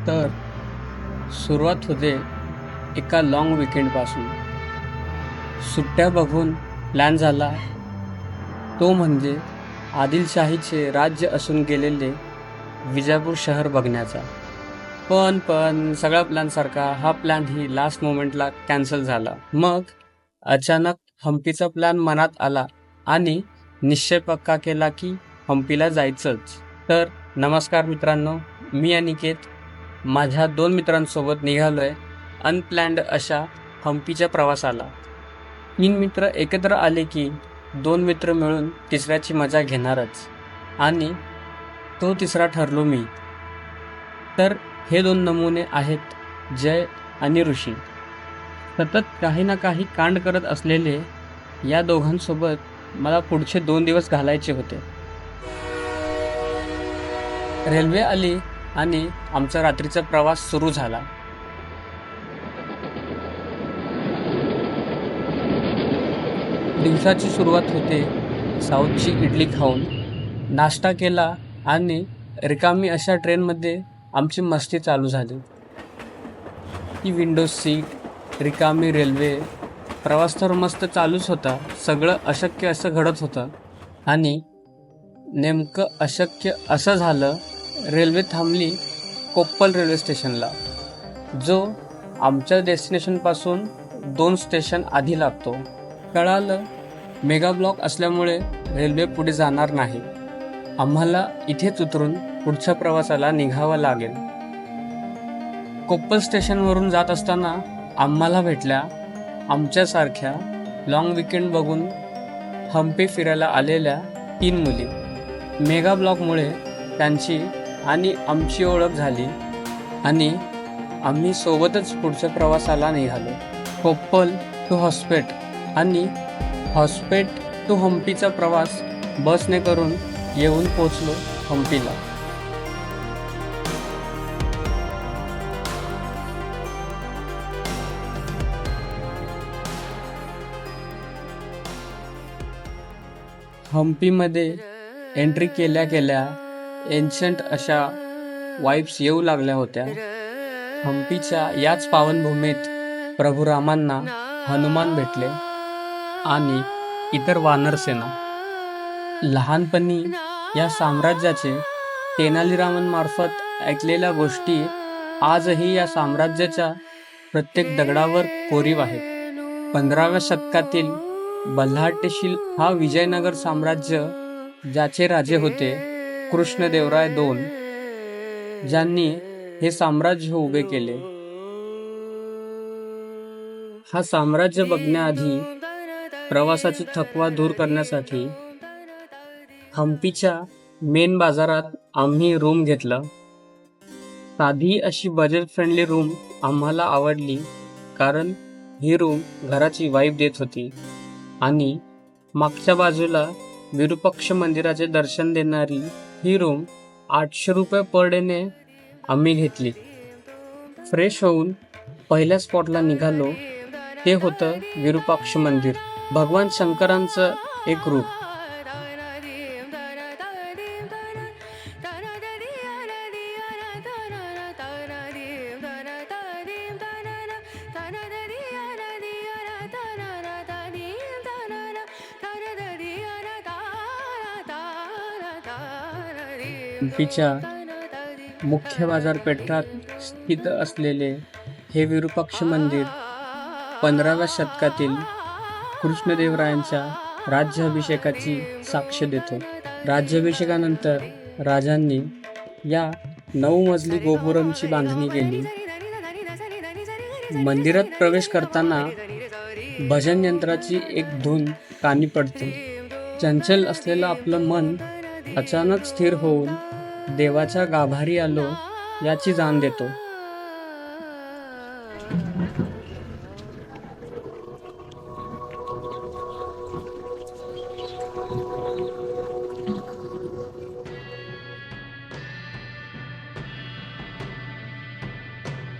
तर सुरुवात होते एका लाँग विकेंडपासून. सुट्ट्या बघून प्लॅन झाला तो म्हणजे आदिलशाहीचे राज्य असून गेलेले विजापूर शहर बघण्याचा. पण सगळा प्लॅनसारखा हा प्लॅनही लास्ट मोमेंटला कॅन्सल झाला. मग अचानक हम्पीचा प्लॅन मनात आला आणि निश्चय पक्का केला की हम्पीला जायचंच. तर नमस्कार मित्रांनो, मी अनिकेत माझ्या 2 मित्रांसोबत निघालोय अनप्लॅन्ड अशा हम्पीच्या प्रवासाला. 3 मित्र एकत्र आले की 2 मित्र मिळून तिसऱ्याची मजा घेणारच, आणि तो तिसरा ठरलो मी. तर हे 2 नमुने आहेत जय आणि ऋषी. सतत काही ना काही कांड करत असलेले या दोघांसोबत मला पुढचे 2 दिवस घालायचे होते. रेल्वे आली आणि आमचा रात्रीचा प्रवास सुरू झाला. दिवसाची सुरुवात होते साऊथची इडली खाऊन. नाश्ता केला आणि रिकामी अशा ट्रेनमध्ये आमची मस्ती चालू झाली. ती विंडो सीट, रिकामी रेल्वे, प्रवास तर मस्त चालूच होता. सगळं अशक्य असं घडत होतं आणि नेमकं अशक्य असं झालं. रेल्वे थांबली कोप्पल रेल्वे स्टेशनला, जो आमच्या डेस्टिनेशनपासून 2 स्टेशन आधी लागतो. कळालं मेगा ब्लॉक असल्यामुळे रेल्वे पुढे जाणार नाही. आम्हाला इथेच उतरून पुढच्या प्रवासाला निघावं लागेल. कोप्पल स्टेशनवरून जात असताना आम्हाला भेटल्या आमच्यासारख्या लाँग विकेंड बघून हम्पी फिरायला आलेल्या 3 मुली. मेगा ब्लॉकमुळे त्यांची आणि आमची ओळख झाली आणि आम्ही सोबतच पुढच्या प्रवासाला निघालो. कोप्पल टू हॉस्पेट आणि हॉस्पेट टू हम्पीचा प्रवास बसने करून येऊन पोचलो हम्पीला. हम्पीमध्ये एंट्री केल्या एन्शंट अशा वाईब्स येऊ लागल्या होत्या. हम्पीच्या याच पावनभूमीत प्रभू रामांना हनुमान भेटले आणि इतर वानरसेना. लहानपणी या साम्राज्याचे तेनालीरामनमार्फत ऐकलेल्या गोष्टी आजही या साम्राज्याच्या प्रत्येक दगडावर कोरीव आहेत. 15व्या शतकातील बल्हाटेशील हा विजयनगर साम्राज्य, ज्याचे राजे होते कृष्णदेवराय 2, ज्यांनी हे साम्राज्य उभे केले. हा साम्राज्य बघण्याआधी प्रवासाची थकवा दूर करण्यासाठी हम्पीच्या मेन बाजारात आम्ही रूम घेतला. साधी अशी बजेट फ्रेंडली रूम आम्हाला आवडली, कारण ही रूम घराची वाईब देत होती आणि मागच्या बाजूला विरूपाक्ष मंदिराचे दर्शन देणारी ही रूम 800 रुपये पर डेने आम्ही घेतली. फ्रेश होऊन पहिल्या स्पॉटला निघालो. ते होतं विरूपाक्ष मंदिर, भगवान शंकरांचं एक रूप. हम्पीच्या मुख्य बाजारपेठात स्थित असलेले हे विरूपाक्ष मंदिर 15व्या शतकातील कृष्णदेवरायांच्या राज्याभिषेकाची साक्ष देतो. राज्याभिषेकानंतर राजांनी या 9 मजली गोपुरमची बांधणी केली. मंदिरात प्रवेश करताना भजन यंत्राची एक धून कानी पडते. चंचल असलेलं आपलं मन अचानक स्थिर होऊन देवाच्या गाभारी आलो याची जाण देतो.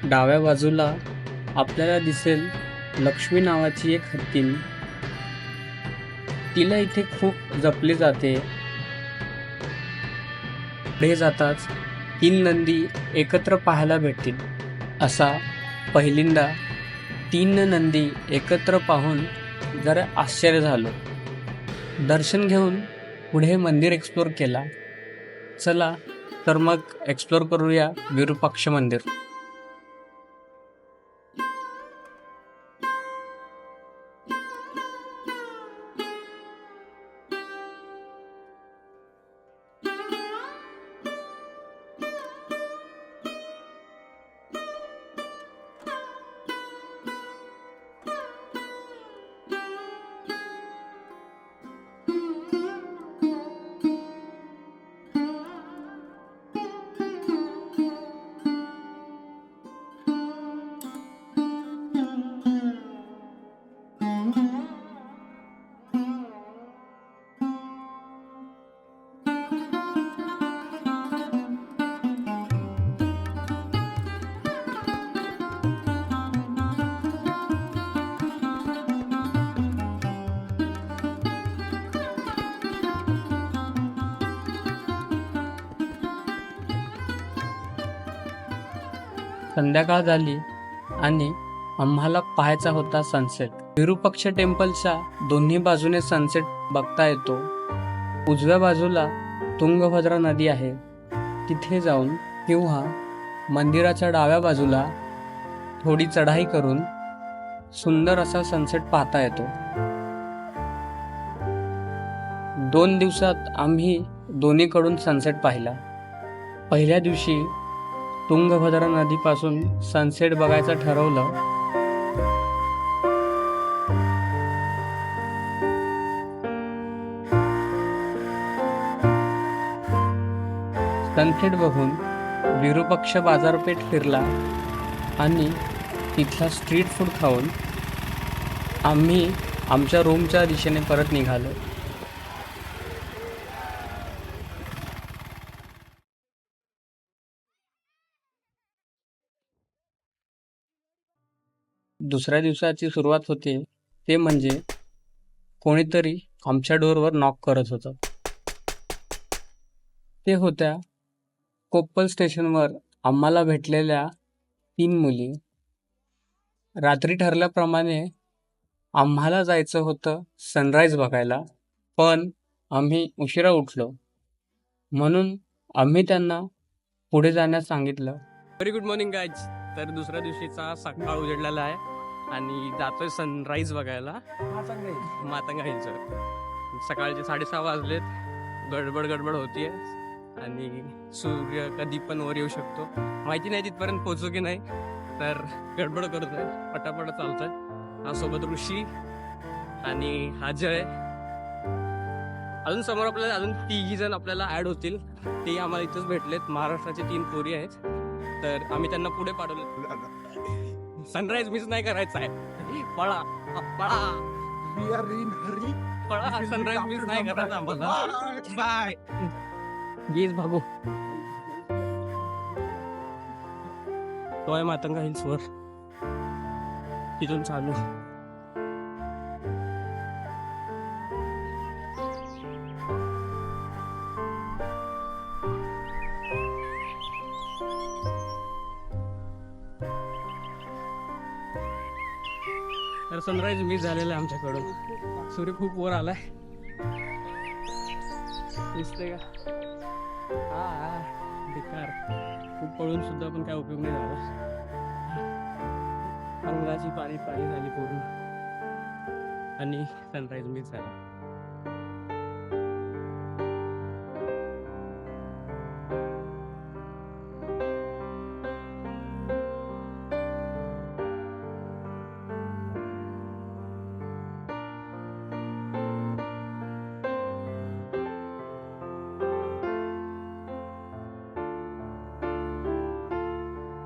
डाव्या बाजूला आपल्याला दिसेल लक्ष्मी नावाची एक हत्तीण. तिला इथे खूप जपले जाते. पुढे जाताच 3 नंदी एकत्र पाहायला भेटतील. असा पहिल्यांदा 3 नंदी एकत्र पाहून जरा आश्चर्य झालो. दर्शन घेऊन पुढे मंदिर एक्सप्लोर केला. चला तर मग एक्सप्लोर करूया विरूपाक्ष मंदिर. संध्याकाळ झाली आणि आम्हाला पाहायचा होता सनसेट. विरूपाक्ष टेम्पलच्या दोन्ही बाजूने सनसेट बघता येतो. उजव्या बाजूला तुंगभद्रा नदी आहे, तिथे जाऊन किंवा मंदिराच्या डाव्या बाजूला थोडी चढाई करून सुंदर असा सनसेट पाहता येतो. 2 दिवसात आम्ही दोन्हीकडून सनसेट पाहिला. पहिल्या दिवशी तुंगभद्रा नदीपासून सनसेट बघायचं ठरवलं. सनसेट बघून विरूपाक्ष बाजारपेठ फिरला आणि तिथला स्ट्रीट फूड खाऊन आम्ही आमच्या रूमच्या दिशेने परत निघालो. दुसऱ्या दिवसाची सुरुवात होते ते म्हणजे कोणीतरी आमच्या डोरवर नॉक करत होतं. ते होत्या कोप्पल स्टेशनवर आम्हाला भेटलेल्या 3 मुली. रात्री ठरल्याप्रमाणे आम्हाला जायचं होतं सनराईज बघायला, पण आम्ही उशिरा उठलो म्हणून आम्ही त्यांना पुढे जाण्यास सांगितलं. Very good morning guys. तर दुसऱ्या दिवशीचा सकाळ उजडलेला आहे आणि जातोय सनराईज बघायला मातंगा हिलचं. सकाळचे 6:30 वाजलेत. गडबड होतीये आणि सूर्य कधी पण वर येऊ शकतो, माहिती नाही तिथपर्यंत पोहोचू की नाही, तर गडबड करतोय, पटापट चालतोय. हा सोबत ऋषी आणि अजय. अजून समोर आपल्याला अजून 3 जण आपल्याला ऍड होतील. ते आम्हाला इथंच भेटलेत. महाराष्ट्राचे 3 पोरी आहेत, तर आम्ही त्यांना पुढे पाठवलं. सनराईज मिस नाही करायचा आहे. पळा पळा, सनराईज मिस नाही करायचा आम्हाला. बाय गेस भागो. तो आहे मातंगा हिल्सवर, तिथून चालू. तर सनराईज मिस झालेला आहे आमच्याकडून. सूर्य खूप वर आलाय, दिसतंय का? हा बेकार. खूप पळून सुद्धा पण काय उपयोग नाही झाला. अंगाची पाणी झाली पूर्ण आणि सनराईज मिस झाला.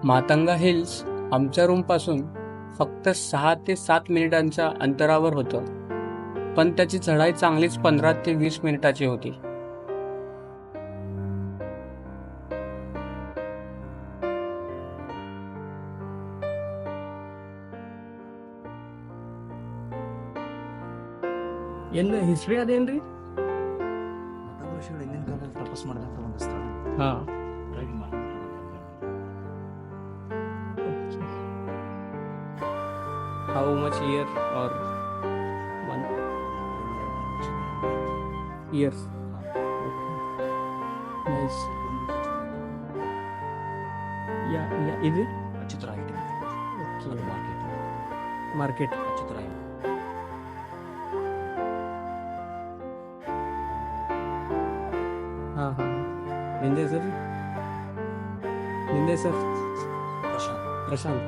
मातंगा हिल्स आमच्या रूमपासून फक्त 6 ते 7 मिनिटांच्या अंतरावर होतं, पण त्याची चढाई चांगलीच 15 ते 20 मिनिटाची होती. ಏನು ಹಿಸ್ಟ್ರಿ ಅದೇನ್ರಿ? ವರ್ಷಗಳ ಹಿಂದಿನ ಕಾಲದಲ್ಲಿ ತಪಸ್ ಮಾಡಿದಂಥ ಒಂದು ಸ್ಥಳ. ಹಾಂ, हाऊ मच इयर और मंथ इयर्स नाइस या इज इट चित्र आहे ओके मार्केट मार्केट चित्र आहे हां हां निंदे sir Prashant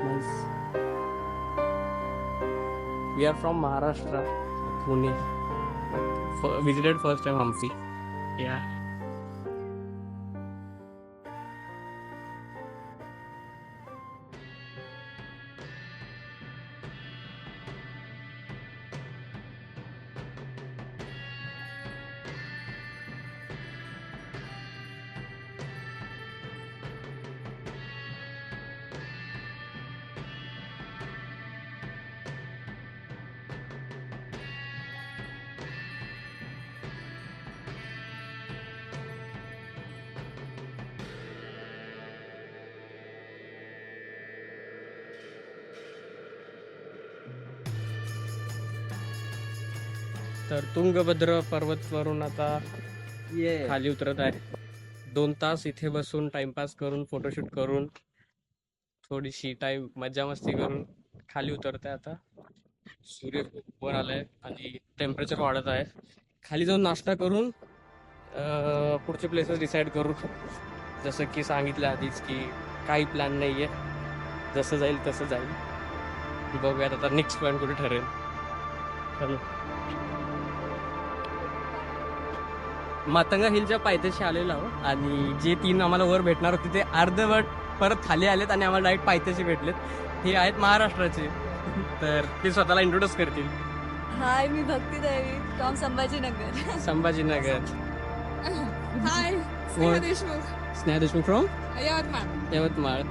nice we are from Maharashtra Pune visited first time Hampi. Yeah. तर तुंगभद्र पर्वतवरून आता खाली उतरत आहे. 2 तास इथे बसून टाइमपास करून फोटोशूट करून थोडीशी टाइम मज्जा मस्ती करून खाली उतरत आहे. आता सूर्य खूप वर आलाय आणि टेम्परेचर वाढत आहे. खाली जाऊन नाश्ता करून पुढचे प्लेसेस डिसाईड करू. जसं की सांगितलं आधीच की काही प्लॅन नाही आहे, जसं जाईल तसं जाईल. बघूयात आता नेक्स्ट पॉईंट कुठे ठरेल. चलो मातंगा हिलच्या पायथ्याशी आलेलो आहोत आणि जे 3 आम्हाला वर भेटणार होते ते अर्धवट परत खाली आलेत आणि आम्हाला डायरेक्ट पायथ्याशी भेटलेत. हे आहेत महाराष्ट्राचे, तर ते स्वतःला इंट्रोड्यूस करतील. हाय, मी भक्ती देवी from Sambhajinagar. Sambhajinagar. High, Sneha Deshmukh, Sneha Deshmukh from Yavatmal. Yavatmal.